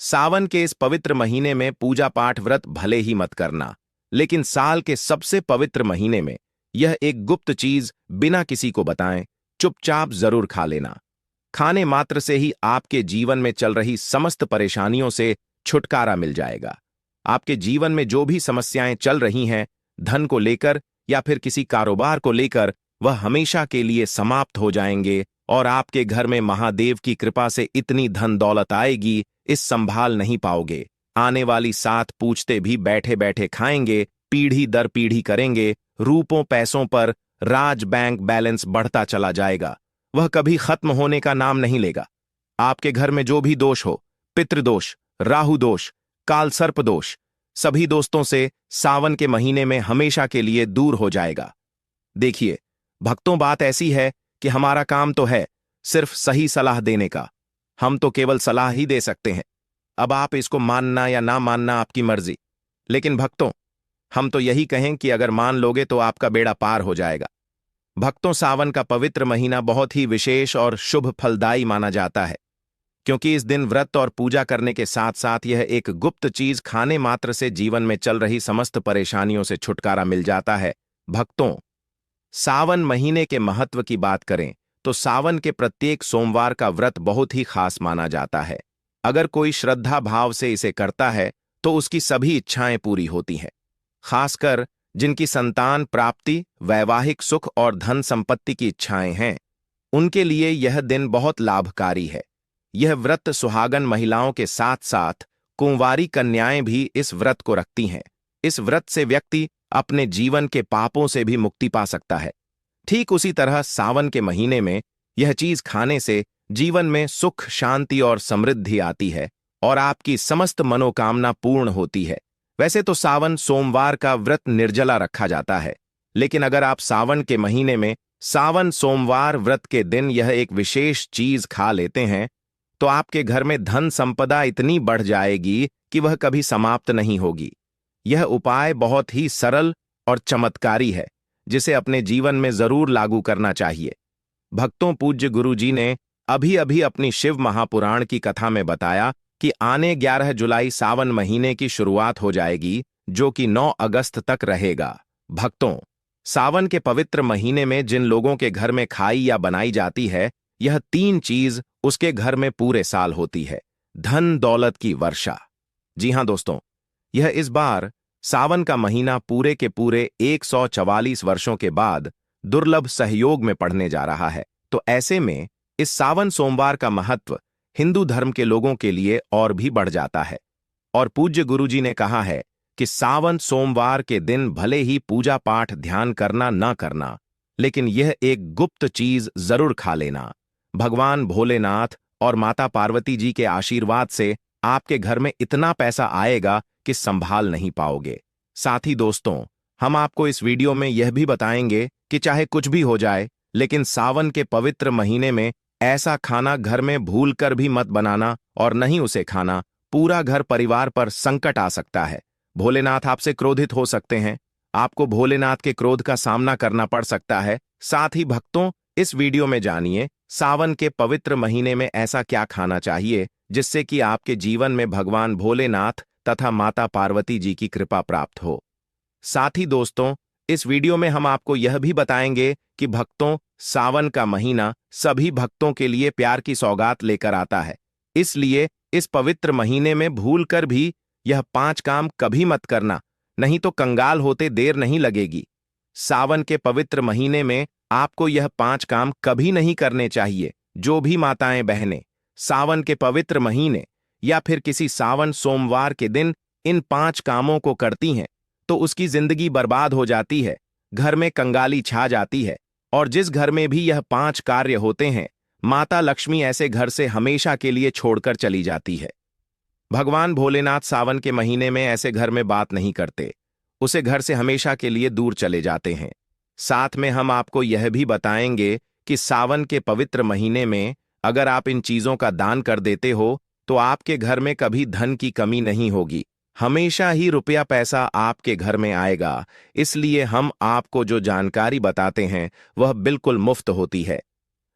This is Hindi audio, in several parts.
सावन के इस पवित्र महीने में पूजा पाठ व्रत भले ही मत करना, लेकिन साल के सबसे पवित्र महीने में यह एक गुप्त चीज बिना किसी को बताएं चुपचाप जरूर खा लेना। खाने मात्र से ही आपके जीवन में चल रही समस्त परेशानियों से छुटकारा मिल जाएगा। आपके जीवन में जो भी समस्याएं चल रही हैं, धन को लेकर या फिर किसी कारोबार को लेकर, वह हमेशा के लिए समाप्त हो जाएंगे और आपके घर में महादेव की कृपा से इतनी धन दौलत आएगी, इस संभाल नहीं पाओगे। आने वाली 7 पूछते भी बैठे बैठे खाएंगे, पीढ़ी दर पीढ़ी करेंगे, रूपों पैसों पर राज बैंक बैलेंस बढ़ता चला जाएगा, वह कभी खत्म होने का नाम नहीं लेगा। आपके घर में जो भी दोष हो, पितृदोष, राहु दोष, काल सर्प दोष, सभी दोस्तों से सावन के महीने में हमेशा के लिए दूर हो जाएगा। देखिए भक्तों, बात ऐसी है कि हमारा काम तो है सिर्फ सही सलाह देने का, हम तो केवल सलाह ही दे सकते हैं। अब आप इसको मानना या ना मानना आपकी मर्जी, लेकिन भक्तों हम तो यही कहें कि अगर मान लोगे तो आपका बेड़ा पार हो जाएगा। भक्तों, सावन का पवित्र महीना बहुत ही विशेष और शुभ फलदायी माना जाता है, क्योंकि इस दिन व्रत और पूजा करने के साथ साथ यह एक गुप्त चीज खाने मात्र से जीवन में चल रही समस्त परेशानियों से छुटकारा मिल जाता है। भक्तों, सावन महीने के महत्व की बात करें तो सावन के प्रत्येक सोमवार का व्रत बहुत ही खास माना जाता है। अगर कोई श्रद्धा भाव से इसे करता है तो उसकी सभी इच्छाएं पूरी होती हैं। खासकर जिनकी संतान प्राप्ति, वैवाहिक सुख और धन संपत्ति की इच्छाएं हैं, उनके लिए यह दिन बहुत लाभकारी है। यह व्रत सुहागन महिलाओं के साथ साथ कुंवारी कन्याएं भी इस व्रत को रखती हैं। इस व्रत से व्यक्ति अपने जीवन के पापों से भी मुक्ति पा सकता है। ठीक उसी तरह सावन के महीने में यह चीज खाने से जीवन में सुख, शांति और समृद्धि आती है और आपकी समस्त मनोकामना पूर्ण होती है। वैसे तो सावन सोमवार का व्रत निर्जला रखा जाता है, लेकिन अगर आप सावन के महीने में सावन सोमवार व्रत के दिन यह एक विशेष चीज खा लेते हैं तो आपके घर में धन संपदा इतनी बढ़ जाएगी कि वह कभी समाप्त नहीं होगी। यह उपाय बहुत ही सरल और चमत्कारी है, जिसे अपने जीवन में जरूर लागू करना चाहिए। भक्तों, पूज्य गुरु जी ने अभी अभी अपनी शिव महापुराण की कथा में बताया कि आने 11 जुलाई सावन महीने की शुरुआत हो जाएगी, जो कि 9 अगस्त तक रहेगा। भक्तों, सावन के पवित्र महीने में जिन लोगों के घर में खाई या बनाई जाती है, यह 3 चीज उसके घर में पूरे साल होती है। धन दौलत की वर्षा। जी हां दोस्तों, यह इस बार सावन का महीना पूरे के पूरे 144 वर्षों के बाद दुर्लभ सहयोग में पड़ने जा रहा है। तो ऐसे में इस सावन सोमवार का महत्व हिंदू धर्म के लोगों के लिए और भी बढ़ जाता है। और पूज्य गुरुजी ने कहा है कि सावन सोमवार के दिन भले ही पूजा पाठ ध्यान करना ना करना, लेकिन यह एक गुप्त चीज जरूर खा लेना। भगवान भोलेनाथ और माता पार्वती जी के आशीर्वाद से आपके घर में इतना पैसा आएगा कि संभाल नहीं पाओगे। साथ ही दोस्तों, हम आपको इस वीडियो में यह भी बताएंगे कि चाहे कुछ भी हो जाए, लेकिन सावन के पवित्र महीने में ऐसा खाना घर में भूल कर भी मत बनाना और नहीं उसे खाना। पूरा घर परिवार पर संकट आ सकता है। भोलेनाथ आपसे क्रोधित हो सकते हैं, आपको भोलेनाथ के क्रोध का सामना करना पड़ सकता है। साथ ही भक्तों, इस वीडियो में जानिए सावन के पवित्र महीने में ऐसा क्या खाना चाहिए जिससे कि आपके जीवन में भगवान भोलेनाथ तथा माता पार्वती जी की कृपा प्राप्त हो। साथ ही दोस्तों, इस वीडियो में हम आपको यह भी बताएंगे कि भक्तों, सावन का महीना सभी भक्तों के लिए प्यार की सौगात लेकर आता है। इसलिए इस पवित्र महीने में भूल कर भी यह 5 काम कभी मत करना, नहीं तो कंगाल होते देर नहीं लगेगी। सावन के पवित्र महीने में आपको यह 5 काम कभी नहीं करने चाहिए। जो भी माताएं बहनें सावन के पवित्र महीने या फिर किसी सावन सोमवार के दिन इन 5 कामों को करती हैं तो उसकी जिंदगी बर्बाद हो जाती है, घर में कंगाली छा जाती है। और जिस घर में भी यह 5 कार्य होते हैं, माता लक्ष्मी ऐसे घर से हमेशा के लिए छोड़कर चली जाती है। भगवान भोलेनाथ सावन के महीने में ऐसे घर में बात नहीं करते, उसे घर से हमेशा के लिए दूर चले जाते हैं। साथ में हम आपको यह भी बताएंगे कि सावन के पवित्र महीने में अगर आप इन चीजों का दान कर देते हो तो आपके घर में कभी धन की कमी नहीं होगी, हमेशा ही रुपया पैसा आपके घर में आएगा। इसलिए हम आपको जो जानकारी बताते हैं वह बिल्कुल मुफ्त होती है।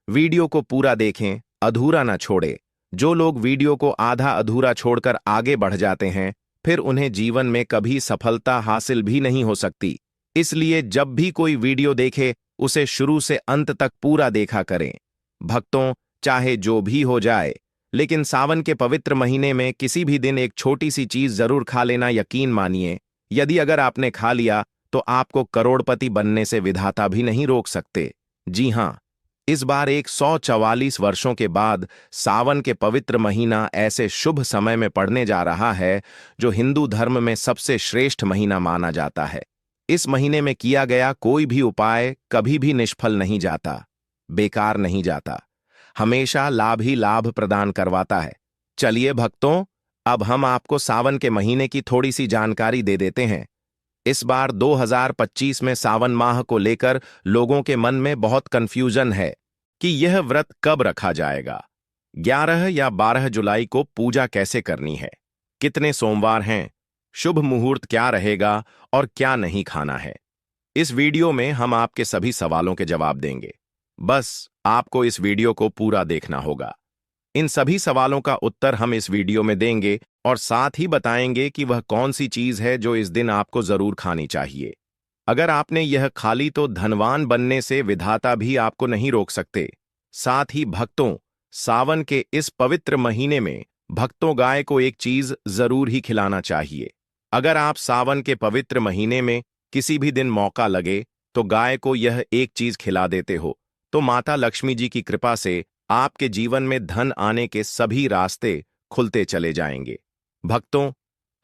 वीडियो को पूरा देखें, अधूरा ना छोड़े। जो लोग वीडियो को आधा अधूरा छोड़कर आगे बढ़ जाते हैं, फिर उन्हें जीवन में कभी सफलता हासिल भी नहीं हो सकती। इसलिए जब भी कोई वीडियो देखे, उसे शुरू से अंत तक पूरा देखा करें। भक्तों, चाहे जो भी हो जाए, लेकिन सावन के पवित्र महीने में किसी भी दिन एक छोटी सी चीज जरूर खा लेना, यकीन मानिए, यदि अगर आपने खा लिया तो आपको करोड़पति बनने से विधाता भी नहीं रोक सकते। जी हां, इस बार 144 वर्षों के बाद सावन के पवित्र महीना ऐसे शुभ समय में पड़ने जा रहा है जो हिंदू धर्म में सबसे श्रेष्ठ महीना माना जाता है। इस महीने में किया गया कोई भी उपाय कभी भी निष्फल नहीं जाता, बेकार नहीं जाता, हमेशा लाभ ही लाभ प्रदान करवाता है। चलिए भक्तों, अब हम आपको सावन के महीने की थोड़ी सी जानकारी दे देते हैं। इस बार 2025 में सावन माह को लेकर लोगों के मन में बहुत कंफ्यूजन है कि यह व्रत कब रखा जाएगा, 11 या 12 जुलाई को पूजा कैसे करनी है, कितने सोमवार हैं, शुभ मुहूर्त क्या रहेगा और क्या नहीं खाना है। इस वीडियो में हम आपके सभी सवालों के जवाब देंगे। बस आपको इस वीडियो को पूरा देखना होगा। इन सभी सवालों का उत्तर हम इस वीडियो में देंगे और साथ ही बताएंगे कि वह कौन सी चीज है जो इस दिन आपको जरूर खानी चाहिए। अगर आपने यह खा ली तो धनवान बनने से विधाता भी आपको नहीं रोक सकते। साथ ही भक्तों, सावन के इस पवित्र महीने में भक्तों गाय को एक चीज जरूर ही खिलाना चाहिए। अगर आप सावन के पवित्र महीने में किसी भी दिन मौका लगे तो गाय को यह एक चीज खिला देते हो, तो माता लक्ष्मी जी की कृपा से आपके जीवन में धन आने के सभी रास्ते खुलते चले जाएंगे। भक्तों,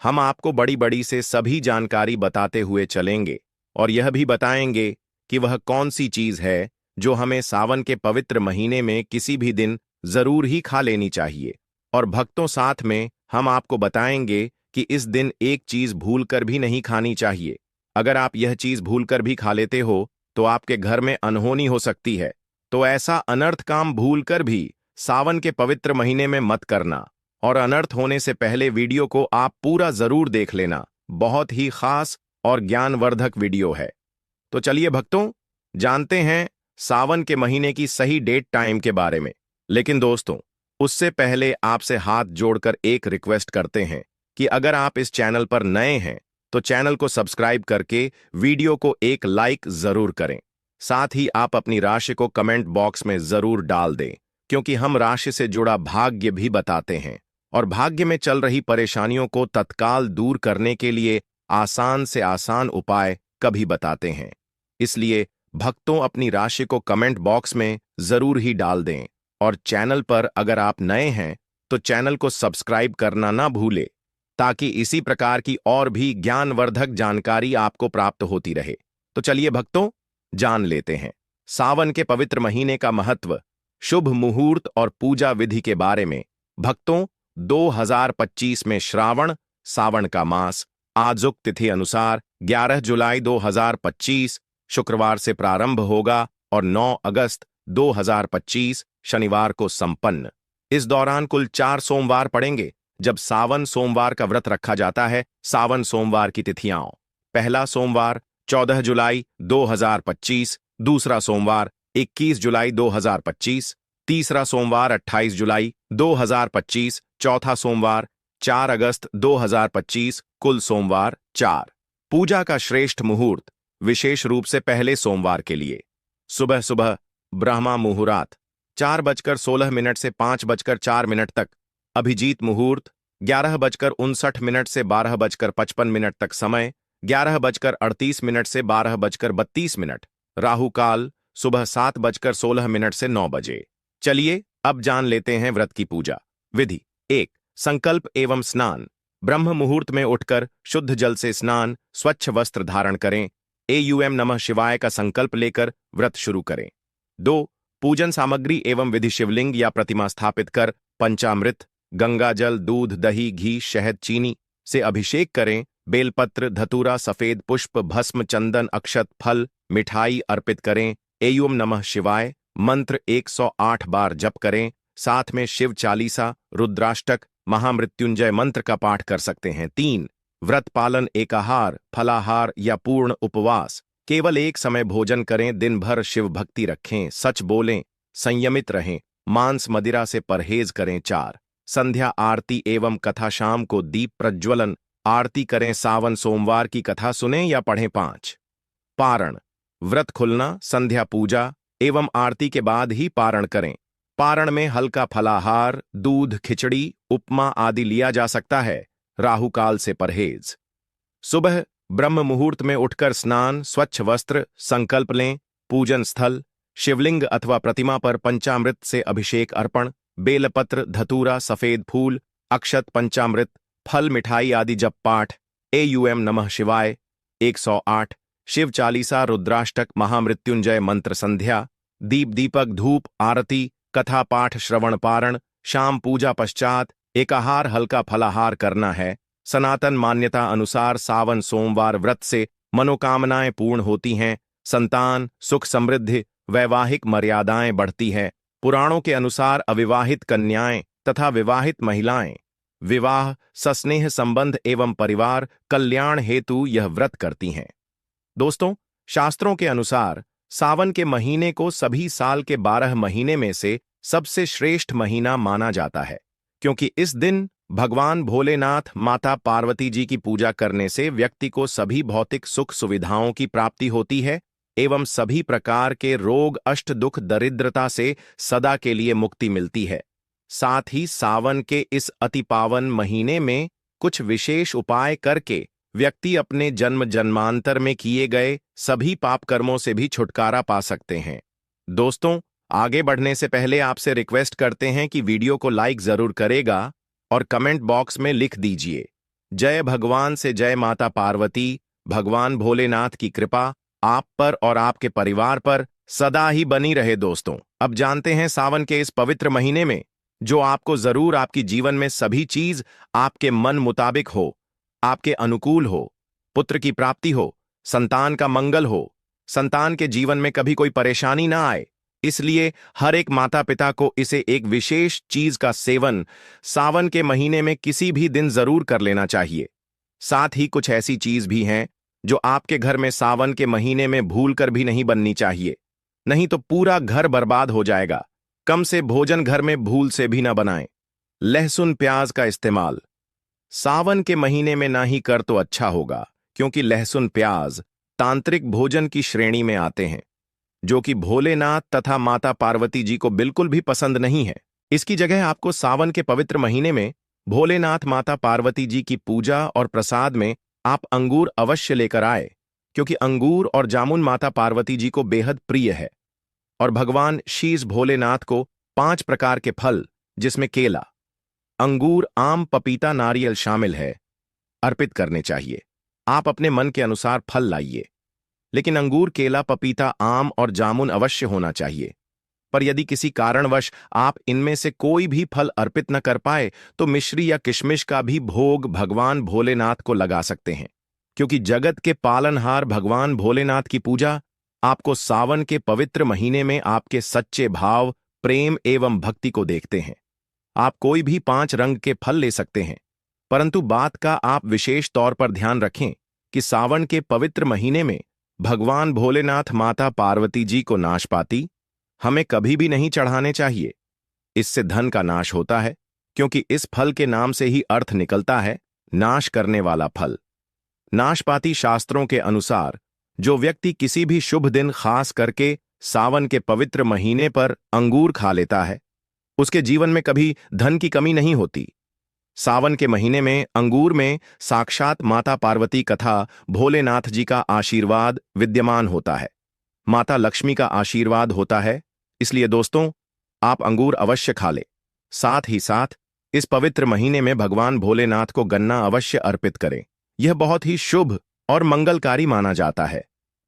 हम आपको बड़ी बड़ी से सभी जानकारी बताते हुए चलेंगे और यह भी बताएंगे कि वह कौन सी चीज है जो हमें सावन के पवित्र महीने में किसी भी दिन जरूर ही खा लेनी चाहिए। और भक्तों, साथ में हम आपको बताएंगे कि इस दिन एक चीज भूलकर भी नहीं खानी चाहिए। अगर आप यह चीज भूलकर भी खा लेते हो तो आपके घर में अनहोनी हो सकती है। तो ऐसा अनर्थ काम भूलकर भी सावन के पवित्र महीने में मत करना और अनर्थ होने से पहले वीडियो को आप पूरा जरूर देख लेना। बहुत ही खास और ज्ञानवर्धक वीडियो है। तो चलिए भक्तों, जानते हैं सावन के महीने की सही डेट टाइम के बारे में। लेकिन दोस्तों, उससे पहले आपसे हाथ जोड़कर एक रिक्वेस्ट करते हैं कि अगर आप इस चैनल पर नए हैं तो चैनल को सब्सक्राइब करके वीडियो को एक लाइक जरूर करें। साथ ही आप अपनी राशि को कमेंट बॉक्स में जरूर डाल दें, क्योंकि हम राशि से जुड़ा भाग्य भी बताते हैं और भाग्य में चल रही परेशानियों को तत्काल दूर करने के लिए आसान से आसान उपाय कभी बताते हैं। इसलिए भक्तों, अपनी राशि को कमेंट बॉक्स में जरूर ही डाल दें और चैनल पर अगर आप नए हैं तो चैनल को सब्सक्राइब करना ना भूलें, ताकि इसी प्रकार की और भी ज्ञानवर्धक जानकारी आपको प्राप्त होती रहे। तो चलिए भक्तों, जान लेते हैं सावन के पवित्र महीने का महत्व, शुभ मुहूर्त और पूजा विधि के बारे में। भक्तों, 2025 में श्रावण सावन का मास आजुक तिथि अनुसार 11 जुलाई 2025 शुक्रवार से प्रारंभ होगा और 9 अगस्त 2025 शनिवार को संपन्न। इस दौरान कुल 4 सोमवार पड़ेंगे जब सावन सोमवार का व्रत रखा जाता है। सावन सोमवार की तिथियां: पहला सोमवार 14 जुलाई 2025, दूसरा सोमवार 21 जुलाई 2025, तीसरा सोमवार 28 जुलाई 2025, चौथा सोमवार 4 अगस्त 2025, कुल सोमवार 4। पूजा का श्रेष्ठ मुहूर्त, विशेष रूप से पहले सोमवार के लिए सुबह सुबह ब्रह्मा मुहूर्त 4:16 से 5:04 तक, अभिजीत मुहूर्त 11:59 से 12:55 तक समय, 11:38 से 12:32, राहु काल सुबह 7:16 से 9 बजे। चलिए अब जान लेते हैं व्रत की पूजा विधि। 1. संकल्प एवं स्नान। ब्रह्म मुहूर्त में उठकर शुद्ध जल से स्नान, स्वच्छ वस्त्र धारण करें, एयूएम नमः शिवाय का संकल्प लेकर व्रत शुरू करें। 2. पूजन सामग्री एवं विधि: शिवलिंग या प्रतिमा स्थापित कर पंचामृत, गंगा जल, दूध, दही, घी, शहद, चीनी से अभिषेक करें। बेलपत्र, धतूरा, सफेद पुष्प, भस्म, चंदन, अक्षत, फल, मिठाई अर्पित करें। एयूम नमः शिवाय मंत्र 108 बार जप करें। साथ में शिव चालीसा, रुद्राष्टक, महामृत्युंजय मंत्र का पाठ कर सकते हैं। 3. व्रत पालन: एकाहार, फलाहार या पूर्ण उपवास। केवल एक समय भोजन करें, दिन भर शिव भक्ति रखें, सच बोलें, संयमित रहें, मांस मदिरा से परहेज करें। 4. संध्या आरती एवं कथा। शाम को दीप प्रज्वलन आरती करें। सावन सोमवार की कथा सुनें या पढ़ें। 5 पारण व्रत खुलना संध्या पूजा एवं आरती के बाद ही पारण करें। पारण में हल्का फलाहार, दूध, खिचड़ी, उपमा आदि लिया जा सकता है। राहु काल से परहेज। सुबह ब्रह्म मुहूर्त में उठकर स्नान, स्वच्छ वस्त्र, संकल्प लें। पूजन स्थल शिवलिंग अथवा प्रतिमा पर पंचामृत से अभिषेक अर्पण। बेलपत्र, धतूरा, सफेद फूल, अक्षत, पंचामृत, फल, मिठाई आदि जप पाठ। एयूएम नमः शिवाय 108, शिव चालीसा, रुद्राष्टक, महामृत्युंजय मंत्र। संध्या दीप, दीपक, धूप, आरती, कथा पाठ, श्रवण, पारण। शाम पूजा पश्चात एकाहार, हल्का फलाहार करना है। सनातन मान्यता अनुसार सावन सोमवार व्रत से मनोकामनाएं पूर्ण होती हैं। संतान, सुख, समृद्धि, वैवाहिक मर्यादाएं बढ़ती हैं। पुराणों के अनुसार अविवाहित कन्याएं तथा विवाहित महिलाएं विवाह, सस्नेह संबंध एवं परिवार कल्याण हेतु यह व्रत करती हैं। दोस्तों, शास्त्रों के अनुसार सावन के महीने को सभी साल के 12 महीने में से सबसे श्रेष्ठ महीना माना जाता है, क्योंकि इस दिन भगवान भोलेनाथ, माता पार्वती जी की पूजा करने से व्यक्ति को सभी भौतिक सुख सुविधाओं की प्राप्ति होती है एवं सभी प्रकार के रोग, अष्ट दुख, दरिद्रता से सदा के लिए मुक्ति मिलती है। साथ ही सावन के इस अति पावन महीने में कुछ विशेष उपाय करके व्यक्ति अपने जन्म जन्मांतर में किए गए सभी पाप कर्मों से भी छुटकारा पा सकते हैं। दोस्तों, आगे बढ़ने से पहले आपसे रिक्वेस्ट करते हैं कि वीडियो को लाइक जरूर करेगा और कमेंट बॉक्स में लिख दीजिए, जय भगवान से जय माता पार्वती। भगवान भोलेनाथ की कृपा आप पर और आपके परिवार पर सदा ही बनी रहे। दोस्तों, अब जानते हैं सावन के इस पवित्र महीने में जो आपको जरूर आपकी जीवन में सभी चीज आपके मन मुताबिक हो, आपके अनुकूल हो, पुत्र की प्राप्ति हो, संतान का मंगल हो, संतान के जीवन में कभी कोई परेशानी ना आए। इसलिए हर एक माता पिता को इसे एक विशेष चीज का सेवन सावन के महीने में किसी भी दिन जरूर कर लेना चाहिए। साथ ही कुछ ऐसी चीज भी हैं जो आपके घर में सावन के महीने में भूल कर भी नहीं बननी चाहिए, नहीं तो पूरा घर बर्बाद हो जाएगा। कम से भोजन घर में भूल से भी ना बनाएं। लहसुन प्याज का इस्तेमाल सावन के महीने में ना ही कर तो अच्छा होगा, क्योंकि लहसुन प्याज तांत्रिक भोजन की श्रेणी में आते हैं, जो कि भोलेनाथ तथा माता पार्वती जी को बिल्कुल भी पसंद नहीं है। इसकी जगह आपको सावन के पवित्र महीने में भोलेनाथ, माता पार्वती जी की पूजा और प्रसाद में आप अंगूर अवश्य लेकर आए, क्योंकि अंगूर और जामुन माता पार्वती जी को बेहद प्रिय है। और भगवान शीश भोलेनाथ को 5 प्रकार के फल, जिसमें केला, अंगूर, आम, पपीता, नारियल शामिल है, अर्पित करने चाहिए। आप अपने मन के अनुसार फल लाइए, लेकिन अंगूर, केला, पपीता, आम और जामुन अवश्य होना चाहिए। पर यदि किसी कारणवश आप इनमें से कोई भी फल अर्पित न कर पाए तो मिश्री या किशमिश का भी भोग भगवान भोलेनाथ को लगा सकते हैं, क्योंकि जगत के पालनहार भगवान भोलेनाथ की पूजा आपको सावन के पवित्र महीने में आपके सच्चे भाव, प्रेम एवं भक्ति को देखते हैं। आप कोई भी 5 रंग के फल ले सकते हैं, परंतु बात का आप विशेष तौर पर ध्यान रखें कि सावन के पवित्र महीने में भगवान भोलेनाथ, माता पार्वती जी को नाशपाती हमें कभी भी नहीं चढ़ाने चाहिए। इससे धन का नाश होता है, क्योंकि इस फल के नाम से ही अर्थ निकलता है नाश करने वाला फल। नाशपाती शास्त्रों के अनुसार जो व्यक्ति किसी भी शुभ दिन, खास करके सावन के पवित्र महीने पर अंगूर खा लेता है, उसके जीवन में कभी धन की कमी नहीं होती। सावन के महीने में अंगूर में साक्षात माता पार्वती तथा भोलेनाथ जी का आशीर्वाद विद्यमान होता है, माता लक्ष्मी का आशीर्वाद होता है। इसलिए दोस्तों, आप अंगूर अवश्य खा ले। साथ ही साथ इस पवित्र महीने में भगवान भोलेनाथ को गन्ना अवश्य अर्पित करें। यह बहुत ही शुभ और मंगलकारी माना जाता है।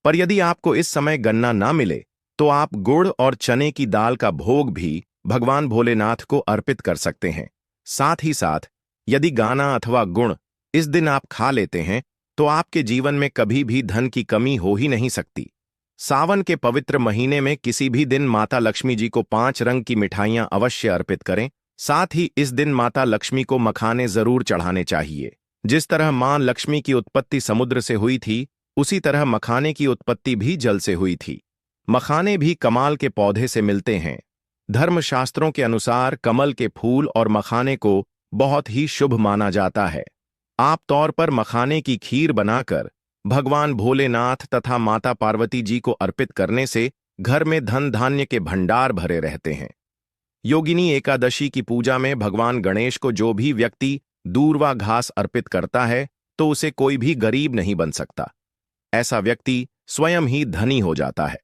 पर यदि आपको इस समय गन्ना ना मिले तो आप गुड़ और चने की दाल का भोग भी भगवान भोलेनाथ को अर्पित कर सकते हैं। साथ ही साथ यदि गाना अथवा गुड़ इस दिन आप खा लेते हैं तो आपके जीवन में कभी भी धन की कमी हो ही नहीं सकती। सावन के पवित्र महीने में किसी भी दिन माता लक्ष्मी जी को 5 रंग की मिठाइयां अवश्य अर्पित करें। साथ ही इस दिन माता लक्ष्मी को मखाने जरूर चढ़ाने चाहिए। जिस तरह मां लक्ष्मी की उत्पत्ति समुद्र से हुई थी, उसी तरह मखाने की उत्पत्ति भी जल से हुई थी। मखाने भी कमाल के पौधे से मिलते हैं धर्मशास्त्रों के अनुसार कमल के फूल और मखाने को बहुत ही शुभ माना जाता है। आप तौर पर मखाने की खीर बनाकर भगवान भोलेनाथ तथा माता पार्वती जी को अर्पित करने से घर में धन धान्य के भंडार भरे रहते हैं। योगिनी एकादशी की पूजा में भगवान गणेश को जो भी व्यक्ति दूर्वा घास अर्पित करता है तो उसे कोई भी गरीब नहीं बन सकता। ऐसा व्यक्ति स्वयं ही धनी हो जाता है।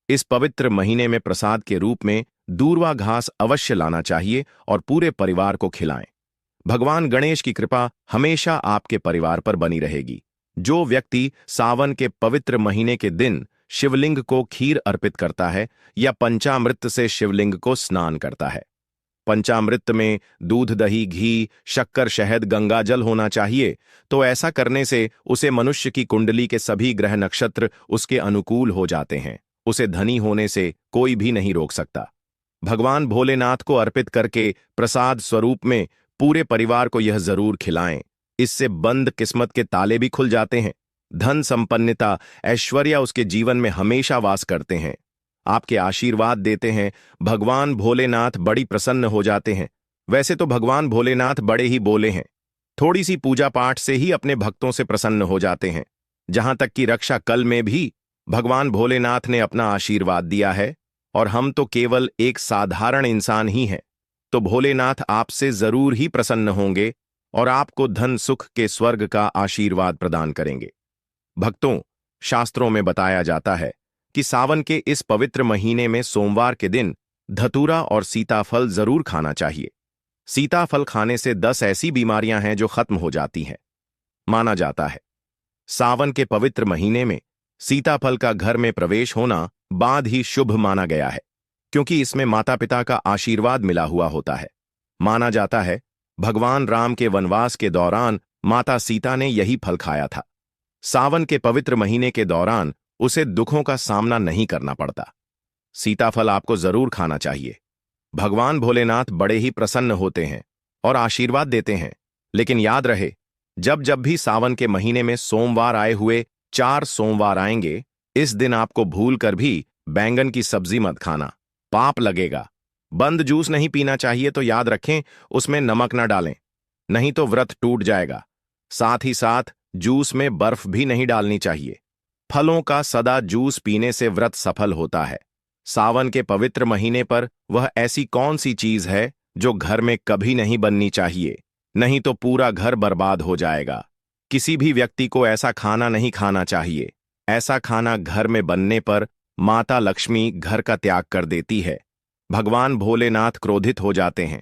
इस पवित्र महीने में प्रसाद के रूप में दूर्वा घास अवश्य लाना चाहिए और पूरे परिवार को खिलाएं। भगवान गणेश की कृपा हमेशा आपके परिवार पर बनी रहेगी। जो व्यक्ति सावन के पवित्र महीने के दिन शिवलिंग को खीर अर्पित करता है या पंचामृत से शिवलिंग को स्नान करता है। पंचामृत में दूध, दही, घी, शक्कर, शहद, गंगाजल होना चाहिए, तो ऐसा करने से उसे मनुष्य की कुंडली के सभी ग्रह नक्षत्र उसके अनुकूल हो जाते हैं। उसे धनी होने से कोई भी नहीं रोक सकता। भगवान भोलेनाथ को अर्पित करके प्रसाद स्वरूप में पूरे परिवार को यह जरूर खिलाएं। इससे बंद किस्मत के ताले भी खुल जाते हैं। धन, संपन्नता, ऐश्वर्य उसके जीवन में हमेशा वास करते हैं। आपके आशीर्वाद देते हैं। भगवान भोलेनाथ बड़ी प्रसन्न हो जाते हैं। वैसे तो भगवान भोलेनाथ बड़े ही बोले हैं। थोड़ी सी पूजा पाठ से ही अपने भक्तों से प्रसन्न हो जाते हैं। जहां तक कि रक्षा कल में भी भगवान भोलेनाथ ने अपना आशीर्वाद दिया है और हम तो केवल एक साधारण इंसान ही हैं। तो भोलेनाथ आपसे जरूर ही प्रसन्न होंगे और आपको धन सुख के स्वर्ग का आशीर्वाद प्रदान करेंगे। भक्तों, शास्त्रों में बताया जाता है कि सावन के इस पवित्र महीने में सोमवार के दिन धतूरा और सीताफल जरूर खाना चाहिए। सीताफल खाने से 10 ऐसी बीमारियां हैं जो खत्म हो जाती हैं। माना जाता है सावन के पवित्र महीने में सीताफल का घर में प्रवेश होना बाद ही शुभ माना गया है, क्योंकि इसमें माता पिता का आशीर्वाद मिला हुआ होता है। माना जाता है भगवान राम के वनवास के दौरान माता सीता ने यही फल खाया था। सावन के पवित्र महीने के दौरान उसे दुखों का सामना नहीं करना पड़ता। सीताफल आपको जरूर खाना चाहिए। भगवान भोलेनाथ बड़े ही प्रसन्न होते हैं और आशीर्वाद देते हैं। लेकिन याद रहे, जब जब भी सावन के महीने में सोमवार आए हुए 4 सोमवार आएंगे, इस दिन आपको भूल कर भी बैंगन की सब्जी मत खाना, पाप लगेगा। बंद जूस नहीं पीना चाहिए, तो याद रखें उसमें नमक ना डालें, नहीं तो व्रत टूट जाएगा। साथ ही साथ जूस में बर्फ भी नहीं डालनी चाहिए। फलों का सदा जूस पीने से व्रत सफल होता है। सावन के पवित्र महीने पर वह ऐसी कौन सी चीज है जो घर में कभी नहीं बननी चाहिए, नहीं तो पूरा घर बर्बाद हो जाएगा। किसी भी व्यक्ति को ऐसा खाना नहीं खाना चाहिए। ऐसा खाना घर में बनने पर माता लक्ष्मी घर का त्याग कर देती है। भगवान भोलेनाथ क्रोधित हो जाते हैं।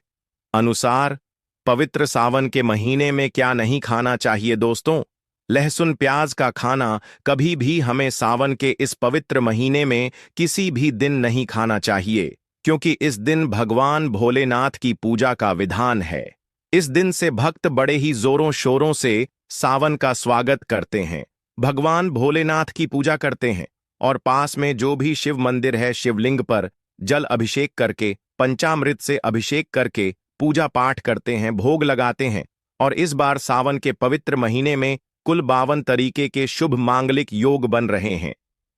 अनुसार पवित्र सावन के महीने में क्या नहीं खाना चाहिए दोस्तों? लहसुन प्याज का खाना कभी भी हमें सावन के इस पवित्र महीने में किसी भी दिन नहीं खाना चाहिए, क्योंकि इस दिन भगवान भोलेनाथ की पूजा का विधान है। इस दिन से भक्त बड़े ही जोरों शोरों से सावन का स्वागत करते हैं, भगवान भोलेनाथ की पूजा करते हैं और पास में जो भी शिव मंदिर है शिवलिंग पर जल अभिषेक करके, पंचामृत से अभिषेक करके पूजा पाठ करते हैं, भोग लगाते हैं। और इस बार सावन के पवित्र महीने में कुल 52 तरीके के शुभ मांगलिक योग बन रहे हैं।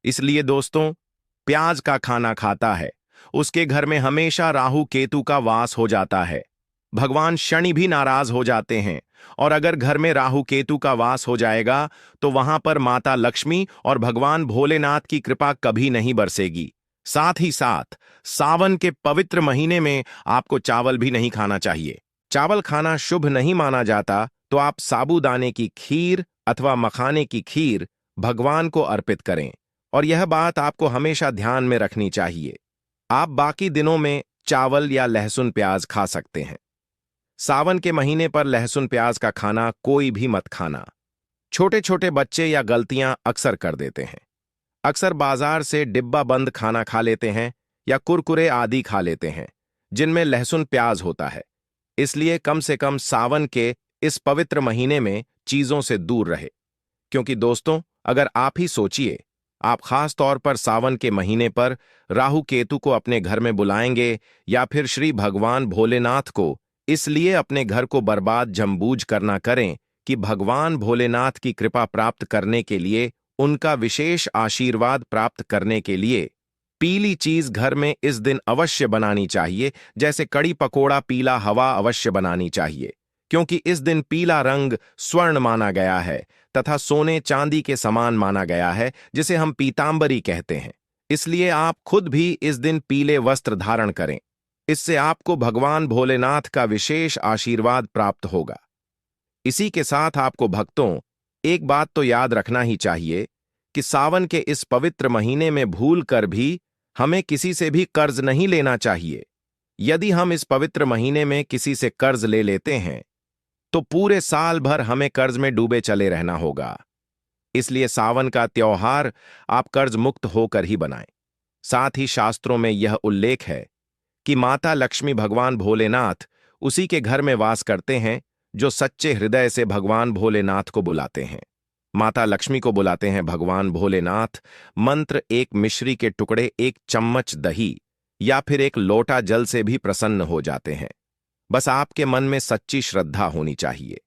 इसलिए दोस्तों, प्याज का खाना खाता है उसके घर में हमेशा राहु केतु का वास हो जाता है। भगवान शनि भी नाराज हो जाते हैं और अगर घर में राहु केतु का वास हो जाएगा तो वहां पर माता लक्ष्मी और भगवान भोलेनाथ की कृपा कभी नहीं बरसेगी। साथ ही साथ सावन के पवित्र महीने में आपको चावल भी नहीं खाना चाहिए। चावल खाना शुभ नहीं माना जाता, तो आप साबूदाने की खीर अथवा मखाने की खीर भगवान को अर्पित करें। और यह बात आपको हमेशा ध्यान में रखनी चाहिए। आप बाकी दिनों में चावल या लहसुन प्याज खा सकते हैं। सावन के महीने पर लहसुन प्याज का खाना कोई भी मत खाना। छोटे छोटे बच्चे या गलतियां अक्सर कर देते हैं। अक्सर बाजार से डिब्बा बंद खाना खा लेते हैं या कुरकुरे आदि खा लेते हैं जिनमें लहसुन प्याज होता है। इसलिए कम से कम सावन के इस पवित्र महीने में चीजों से दूर रहे। क्योंकि दोस्तों, अगर आप ही सोचिए, आप खास तौर पर सावन के महीने पर राहु केतु को अपने घर में बुलाएंगे या फिर श्री भगवान भोलेनाथ को इसलिए अपने घर को बर्बाद जमबूझ करना करें कि भगवान भोलेनाथ की कृपा प्राप्त करने के लिए, उनका विशेष आशीर्वाद प्राप्त करने के लिए पीली चीज घर में इस दिन अवश्य बनानी चाहिए, जैसे कड़ी पकोड़ा, पीला हवा अवश्य बनानी चाहिए, क्योंकि इस दिन पीला रंग स्वर्ण माना गया है तथा सोने चांदी के समान माना गया है, जिसे हम पीतांबरी कहते हैं। इसलिए आप खुद भी इस दिन पीले वस्त्र धारण करें। इससे आपको भगवान भोलेनाथ का विशेष आशीर्वाद प्राप्त होगा। इसी के साथ आपको भक्तों, एक बात तो याद रखना ही चाहिए कि सावन के इस पवित्र महीने में भूल कर भी हमें किसी से भी कर्ज नहीं लेना चाहिए। यदि हम इस पवित्र महीने में किसी से कर्ज ले लेते हैं तो पूरे साल भर हमें कर्ज में डूबे चले रहना होगा। इसलिए सावन का त्योहार आप कर्ज मुक्त होकर ही बनाएं। साथ ही शास्त्रों में यह उल्लेख है कि माता लक्ष्मी भगवान भोलेनाथ उसी के घर में वास करते हैं जो सच्चे हृदय से भगवान भोलेनाथ को बुलाते हैं। माता लक्ष्मी को बुलाते हैं भगवान भोलेनाथ। मंत्र एक मिश्री के टुकड़े, एक चम्मच दही या फिर एक लोटा जल से भी प्रसन्न हो जाते हैं। बस आपके मन में सच्ची श्रद्धा होनी चाहिए।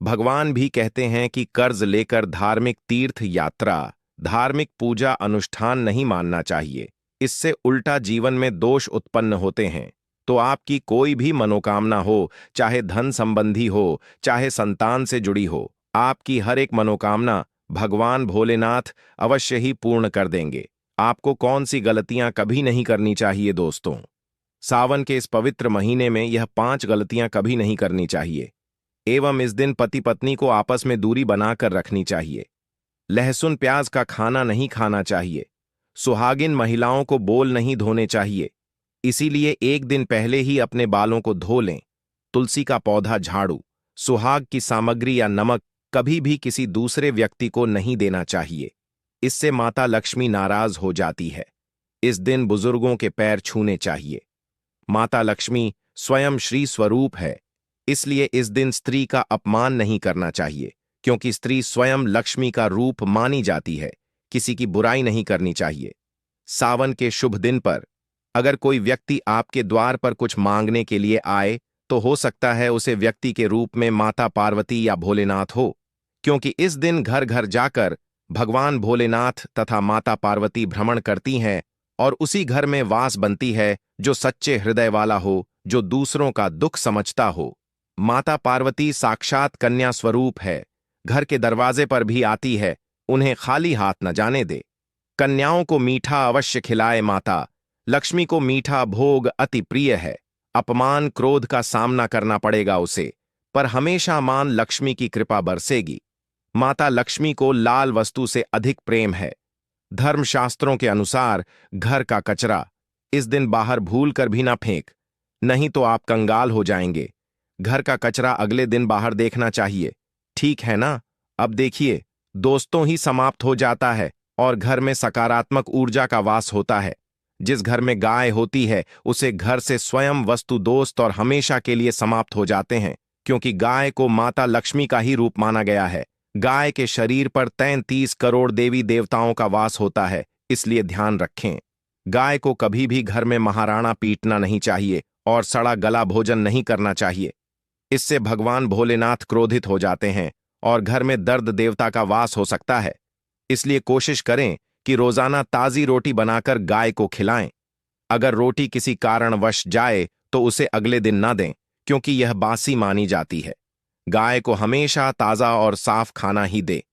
भगवान भी कहते हैं कि कर्ज लेकर धार्मिक तीर्थ यात्रा, धार्मिक पूजा अनुष्ठान नहीं मानना चाहिए। इससे उल्टा जीवन में दोष उत्पन्न होते हैं। तो आपकी कोई भी मनोकामना हो, चाहे धन संबंधी हो, चाहे संतान से जुड़ी हो, आपकी हर एक मनोकामना भगवान भोलेनाथ अवश्य ही पूर्ण कर देंगे। आपको कौन सी गलतियां कभी नहीं करनी चाहिए दोस्तों? सावन के इस पवित्र महीने में यह 5 गलतियां कभी नहीं करनी चाहिए। एवं इस दिन पति पत्नी को आपस में दूरी बनाकर रखनी चाहिए। लहसुन प्याज का खाना नहीं खाना चाहिए। सुहागिन महिलाओं को बोल नहीं धोने चाहिए। इसीलिए एक दिन पहले ही अपने बालों को धो लें। तुलसी का पौधा, झाड़ू, सुहाग की सामग्री या नमक कभी भी किसी दूसरे व्यक्ति को नहीं देना चाहिए। इससे माता लक्ष्मी नाराज हो जाती है। इस दिन बुजुर्गों के पैर छूने चाहिए। माता लक्ष्मी स्वयं श्री स्वरूप है, इसलिए इस दिन स्त्री का अपमान नहीं करना चाहिए, क्योंकि स्त्री स्वयं लक्ष्मी का रूप मानी जाती है। किसी की बुराई नहीं करनी चाहिए। सावन के शुभ दिन पर अगर कोई व्यक्ति आपके द्वार पर कुछ मांगने के लिए आए तो हो सकता है उसे व्यक्ति के रूप में माता पार्वती या भोलेनाथ हो, क्योंकि इस दिन घर घर जाकर भगवान भोलेनाथ तथा माता पार्वती भ्रमण करती हैं और उसी घर में वास बनती है जो सच्चे हृदय वाला हो, जो दूसरों का दुख समझता हो। माता पार्वती साक्षात कन्या स्वरूप है। घर के दरवाजे पर भी आती है। उन्हें खाली हाथ न जाने दे। कन्याओं को मीठा अवश्य खिलाए। माता लक्ष्मी को मीठा भोग अति प्रिय है। अपमान क्रोध का सामना करना पड़ेगा उसे, पर हमेशा मान लक्ष्मी की कृपा बरसेगी। माता लक्ष्मी को लाल वस्तु से अधिक प्रेम है। धर्मशास्त्रों के अनुसार घर का कचरा इस दिन बाहर भूल कर भी ना फेंक, नहीं तो आप कंगाल हो जाएंगे। घर का कचरा अगले दिन बाहर देखना चाहिए, ठीक है ना? अब देखिए, दोस्तों ही समाप्त हो जाता है और घर में सकारात्मक ऊर्जा का वास होता है। जिस घर में गाय होती है उसे घर से स्वयं वस्तु दोस्त और हमेशा के लिए समाप्त हो जाते हैं, क्योंकि गाय को माता लक्ष्मी का ही रूप माना गया है। गाय के शरीर पर 33 करोड़ देवी देवताओं का वास होता है, इसलिए ध्यान रखें। गाय को कभी भी घर में महाराणा पीटना नहीं चाहिए और सड़ा गला भोजन नहीं करना चाहिए। इससे भगवान भोलेनाथ क्रोधित हो जाते हैं और घर में दर्द देवता का वास हो सकता है। इसलिए कोशिश करें कि रोजाना ताजी रोटी बनाकर गाय को खिलाएं। अगर रोटी किसी कारणवश जाए तो उसे अगले दिन न दें, क्योंकि यह बासी मानी जाती है। गाय को हमेशा ताजा और साफ खाना ही दे।